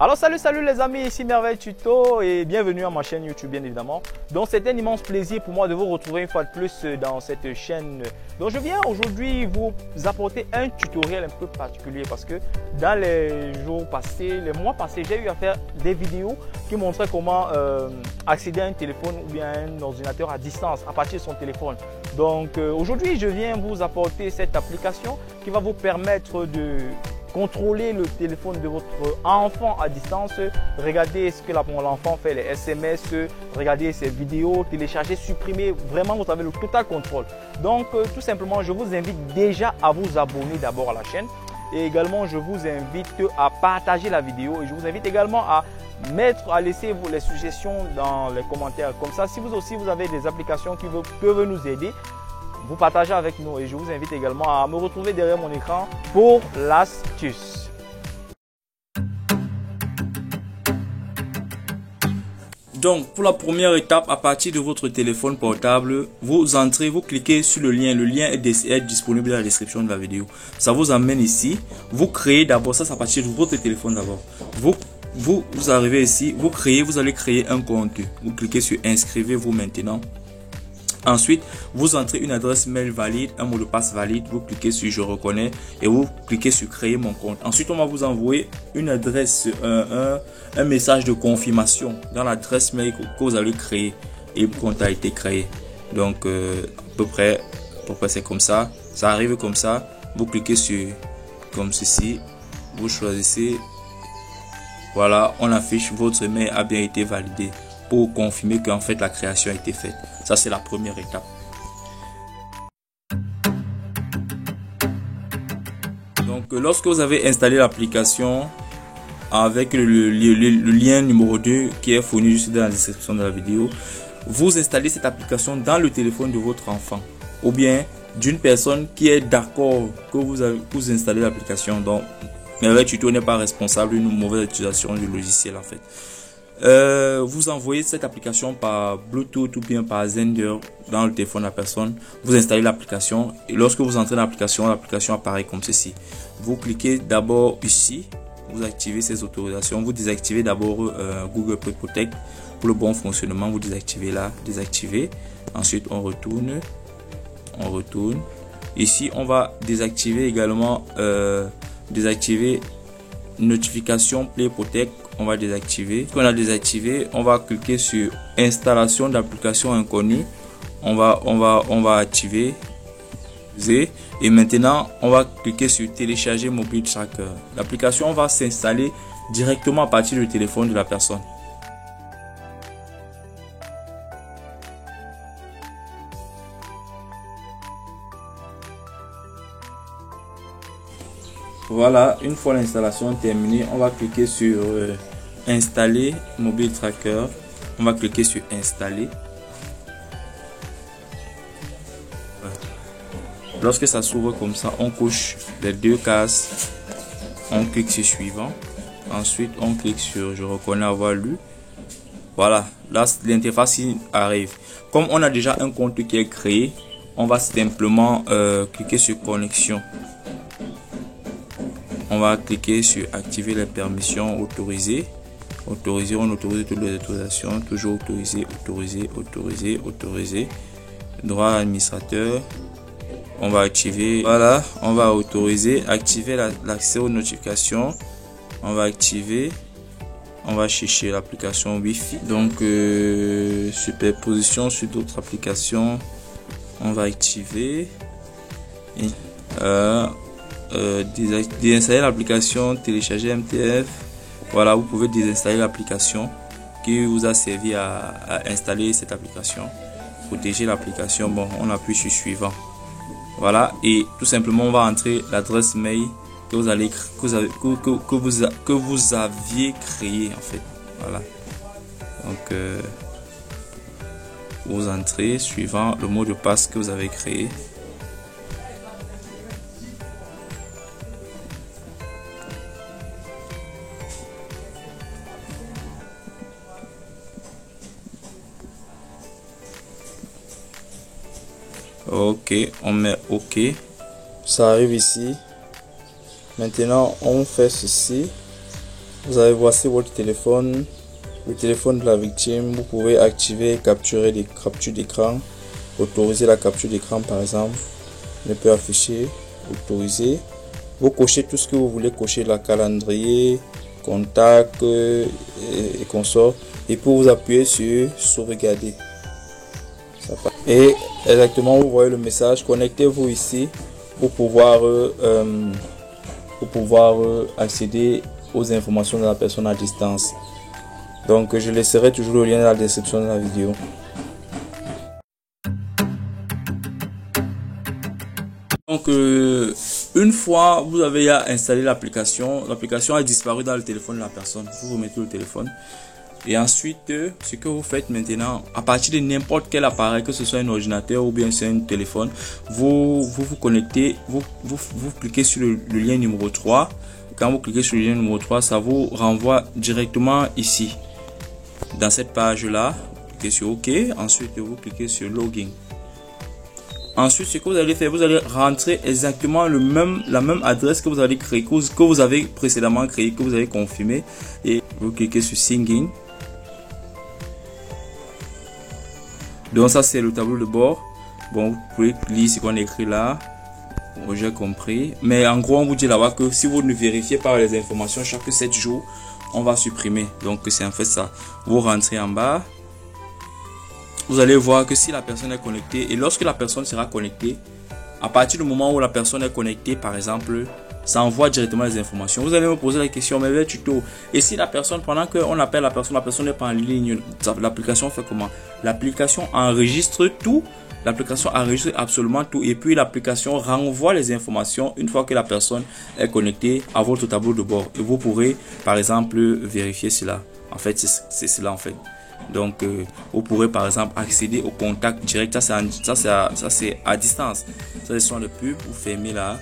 Alors salut les amis, ici Merveille Tuto et bienvenue à ma chaîne YouTube bien évidemment. Donc c'est un immense plaisir pour moi de vous retrouver une fois de plus dans cette chaîne. Donc je viens aujourd'hui vous apporter un tutoriel un peu particulier parce que dans les jours passés, les mois passés, j'ai eu à faire des vidéos qui montraient comment accéder à un téléphone ou bien à un ordinateur à distance à partir de son téléphone. Donc aujourd'hui je viens vous apporter cette application qui va vous permettre de contrôler le téléphone de votre enfant à distance, regarder ce que l'enfant fait, les SMS, regarder ses vidéos, télécharger, supprimer, vraiment vous avez le total contrôle. Donc tout simplement je vous invite déjà à vous abonner d'abord à la chaîne et également je vous invite à partager la vidéo et je vous invite également à laisser les suggestions dans les commentaires. Comme ça, si vous aussi vous avez des applications qui peuvent nous aider, vous partagez avec nous et je vous invite également à me retrouver derrière mon écran pour l'astuce. Donc pour la première étape, à partir de votre téléphone portable, vous entrez, vous cliquez sur le lien. Le lien est disponible dans la description de la vidéo. Ça vous amène ici. Vous créez d'abord, ça c'est à partir de votre téléphone d'abord. Vous arrivez ici, vous allez créer un compte. Vous cliquez sur inscrivez-vous maintenant. Ensuite, vous entrez une adresse mail valide, un mot de passe valide, vous cliquez sur je reconnais et vous cliquez sur créer mon compte. Ensuite, on va vous envoyer une adresse, un message de confirmation dans l'adresse mail que vous allez créer et le compte a été créé. Donc, à peu près c'est comme ça. Ça arrive comme ça. Vous cliquez sur comme ceci, vous choisissez. Voilà, on affiche votre mail a bien été validé pour confirmer qu'en fait la création a été faite. Ça c'est la première étape. Donc lorsque vous avez installé l'application avec le lien numéro 2 qui est fourni juste dans la description de la vidéo, vous installez cette application dans le téléphone de votre enfant ou bien d'une personne qui est d'accord que vous installez l'application. Donc Merveille Tuto n'est pas responsable d'une mauvaise utilisation du logiciel en fait. Vous envoyez cette application par Bluetooth ou bien par Zender dans le téléphone de la personne. Vous installez l'application et lorsque vous entrez dans l'application apparaît comme ceci. Vous cliquez d'abord ici, vous activez ces autorisations. Vous désactivez d'abord Google Play Protect pour le bon fonctionnement. Vous désactivez là, désactivez. Ensuite on retourne. Ici on va désactiver également désactiver notification Play Protect. On va désactiver. Ce qu'on a désactivé, on va cliquer sur installation d'application inconnue. On va activer et maintenant on va cliquer sur télécharger mobile tracker. L'application va s'installer directement à partir du téléphone de la personne. Voilà, une fois l'installation terminée, on va cliquer sur installer mobile tracker. On va cliquer sur installer. Lorsque ça s'ouvre comme ça, on coche les deux cases. On clique sur suivant. Ensuite, on clique sur je reconnais avoir lu. Voilà, là l'interface arrive. Comme on a déjà un compte qui est créé, on va simplement cliquer sur connexion. On va cliquer sur activer les permissions, autoriser. Autoriser, on autorise toutes les autorisations. Toujours autoriser. Droit administrateur. On va activer. Voilà, on va autoriser. Activer l'accès aux notifications. On va activer. On va chercher l'application Wi-Fi. Donc, superposition sur d'autres applications. On va activer. Et, désinstaller l'application, télécharger MTF. Voilà, vous pouvez désinstaller l'application qui vous a servi à installer cette application. Protéger l'application. Bon, on appuie sur suivant. Voilà, et tout simplement on va entrer l'adresse mail que vous aviez créé en fait. Voilà. Donc vous entrez suivant le mot de passe que vous avez créé. Ok, on met OK. Ça arrive ici. Maintenant, on fait ceci. Vous avez, voici votre téléphone, le téléphone de la victime. Vous pouvez activer et capturer des captures d'écran. Autoriser la capture d'écran par exemple. Ne peut afficher. Autoriser. Vous cochez tout ce que vous voulez cocher, la calendrier, contact et consorts. Et pour vous appuyer sur sauvegarder. Et exactement, vous voyez le message. Connectez-vous ici pour pouvoir accéder aux informations de la personne à distance. Donc je laisserai toujours le lien dans la description de la vidéo. Donc une fois vous avez installé l'application a disparu dans le téléphone de la personne. Vous remettez le téléphone. Et ensuite, ce que vous faites maintenant, à partir de n'importe quel appareil, que ce soit un ordinateur ou bien c'est un téléphone, vous connectez, vous cliquez sur le lien numéro 3. Quand vous cliquez sur le lien numéro 3, ça vous renvoie directement ici. Dans cette page-là, vous cliquez sur OK. Ensuite, vous cliquez sur Login. Ensuite, ce que vous allez faire, vous allez rentrer exactement la même adresse que vous avez créée, que vous avez précédemment créée, que vous avez confirmé. Et vous cliquez sur Sign In. Donc ça c'est le tableau de bord. Bon, vous pouvez lire ce qu'on a écrit là. Bon, j'ai compris. Mais en gros, on vous dit là-bas que si vous ne vérifiez pas les informations chaque 7 jours, on va supprimer. Donc c'est en fait ça. Vous rentrez en bas. Vous allez voir que si la personne est connectée, et lorsque la personne sera connectée, à partir du moment où la personne est connectée, par exemple, ça envoie directement les informations. Vous allez me poser la question, mais le tuto, et si la personne, pendant qu'on appelle la personne n'est pas en ligne, l'application fait comment? L'application enregistre tout, l'application enregistre absolument tout, et puis l'application renvoie les informations une fois que la personne est connectée à votre tableau de bord. Et vous pourrez, par exemple, vérifier cela. En fait, c'est cela en fait. Donc, vous pourrez par exemple accéder au contact direct. Ça c'est à distance. Ça, ce sont les pubs. Vous fermez là.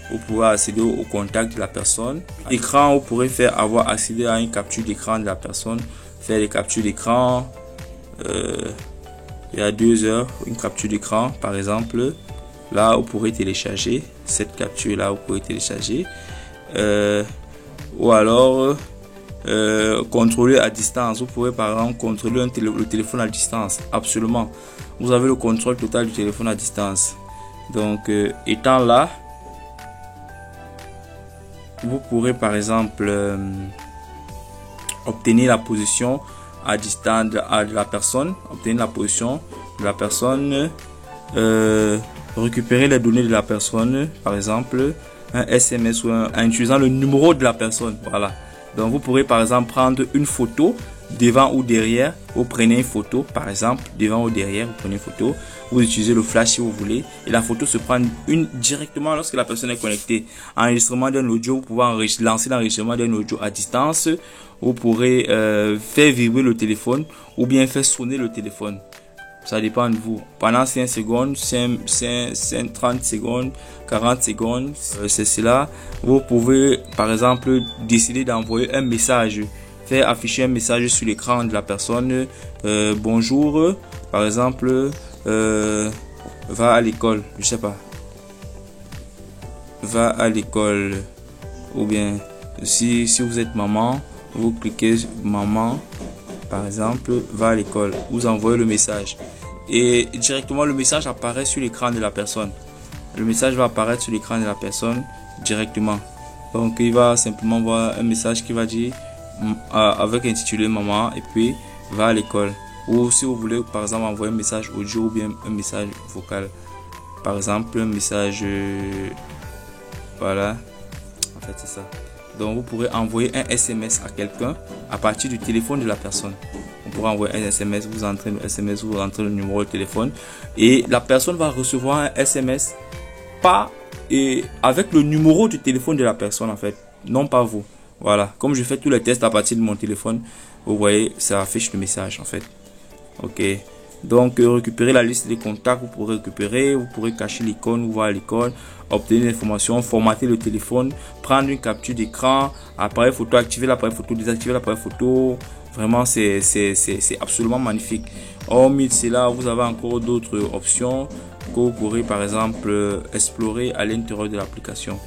Vous pouvez accéder au contact de la personne. Écran, vous pourrez avoir accédé à une capture d'écran de la personne. Faire des captures d'écran. Il y a 2 heures, une capture d'écran par exemple. Là, vous pourrez télécharger cette capture là. Vous pourrez télécharger. Ou alors contrôler à distance. Vous pouvez par exemple contrôler le téléphone à distance. Absolument, vous avez le contrôle total du téléphone à distance. Donc étant là, vous pourrez par exemple obtenir la position à distance de la personne, récupérer les données de la personne, par exemple un SMS ou en utilisant le numéro de la personne. Voilà. Donc vous pourrez par exemple prendre une photo devant ou derrière. Vous prenez une photo par exemple devant ou derrière, vous prenez une photo, vous utilisez le flash si vous voulez, et la photo se prend directement lorsque la personne est connectée. Enregistrement d'un audio, vous pouvez lancer l'enregistrement d'un audio à distance. Vous pourrez faire vibrer le téléphone ou bien faire sonner le téléphone. Ça dépend de vous. Pendant 5 secondes, 30 secondes, 40 secondes, c'est cela. Vous pouvez, par exemple, décider d'envoyer un message. Faire afficher un message sur l'écran de la personne. Bonjour, par exemple, va à l'école. Je sais pas. Va à l'école. Ou bien, si vous êtes maman, vous cliquez maman. Par exemple, va à l'école. Vous envoyez le message. Et directement, le message apparaît sur l'écran de la personne. Le message va apparaître sur l'écran de la personne directement. Donc, il va simplement voir un message qui va dire avec intitulé maman et puis va à l'école. Ou si vous voulez, par exemple, envoyer un message audio ou bien un message vocal. Par exemple, un message... voilà. En fait, c'est ça. Donc, vous pourrez envoyer un SMS à quelqu'un à partir du téléphone de la personne. Vous pourrez envoyer un SMS, vous entrez le SMS, vous rentrez le numéro de téléphone. Et la personne va recevoir un SMS avec le numéro de téléphone de la personne, en fait. Non pas vous. Voilà. Comme je fais tous les tests à partir de mon téléphone, vous voyez, ça affiche le message, en fait. Ok. Donc, récupérer la liste des contacts, vous pourrez récupérer, vous pourrez cacher l'icône, vous voir l'icône, obtenir l'information, formater le téléphone, prendre une capture d'écran, appareil photo, activer l'appareil photo, désactiver l'appareil photo. Vraiment, c'est absolument magnifique. Hormis cela, vous avez encore d'autres options. que vous pourrez par exemple explorer à l'intérieur de l'application.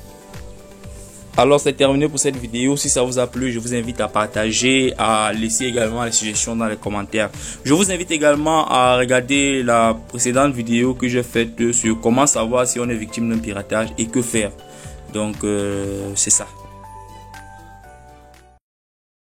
Alors c'est terminé pour cette vidéo. Si ça vous a plu, je vous invite à partager, à laisser également les suggestions dans les commentaires. Je vous invite également à regarder la précédente vidéo que j'ai faite sur comment savoir si on est victime d'un piratage et que faire. Donc c'est ça.